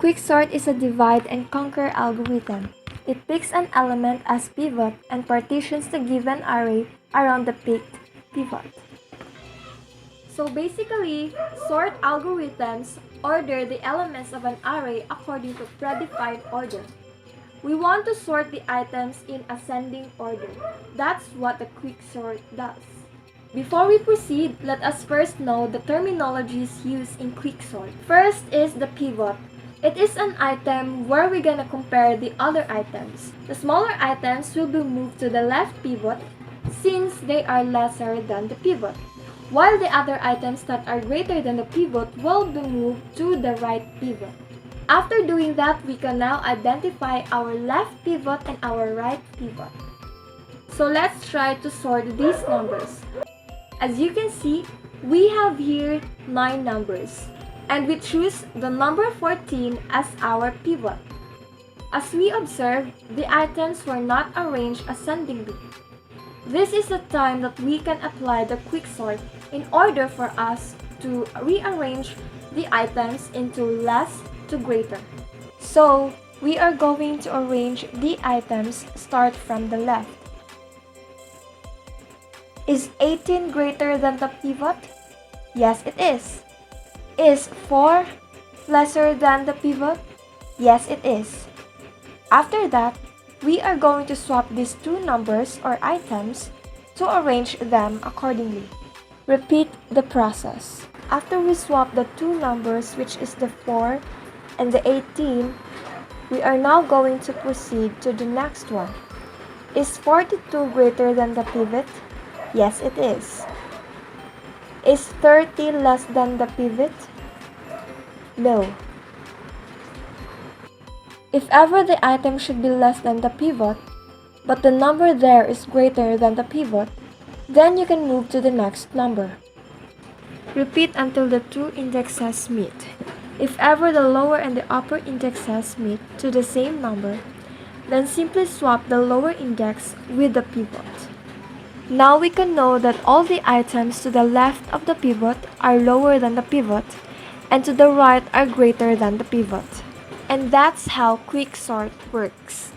Quicksort is a divide and conquer algorithm. It picks an element as pivot and partitions the given array around the picked pivot. So basically, sort algorithms order the elements of an array according to predefined order. We want to sort the items in ascending order. That's what the quicksort does. Before we proceed, let us first know the terminologies used in quicksort. First is the pivot. It is an item where we're gonna compare the other items. The smaller items will be moved to the left pivot since they are lesser than the pivot, while the other items that are greater than the pivot will be moved to the right pivot. After doing that, we can now identify our left pivot and our right pivot. So let's try to sort these numbers. As you can see, we have here 9 numbers, and we choose the number 14 as our pivot. As we observe, the items were not arranged ascendingly. This is the time that we can apply the quicksort in order for us to rearrange the items into less to greater. So, we are going to arrange the items start from the left. Is 18 greater than the pivot? Yes, it is. Is 4 lesser than the pivot? Yes, it is. After that, we are going to swap these two numbers or items to arrange them accordingly. Repeat the process. After we swap the two numbers, which is the 4 and the 18, we are now going to proceed to the next one. Is 42 greater than the pivot? Yes, it is. Is 30 less than the pivot? No. If ever the item should be less than the pivot, but the number there is greater than the pivot, then you can move to the next number. Repeat until the two indexes meet. If ever the lower and the upper indexes meet to the same number, then simply swap the lower index with the pivot. Now we can know that all the items to the left of the pivot are lower than the pivot, and to the right are greater than the pivot. And that's how quicksort works.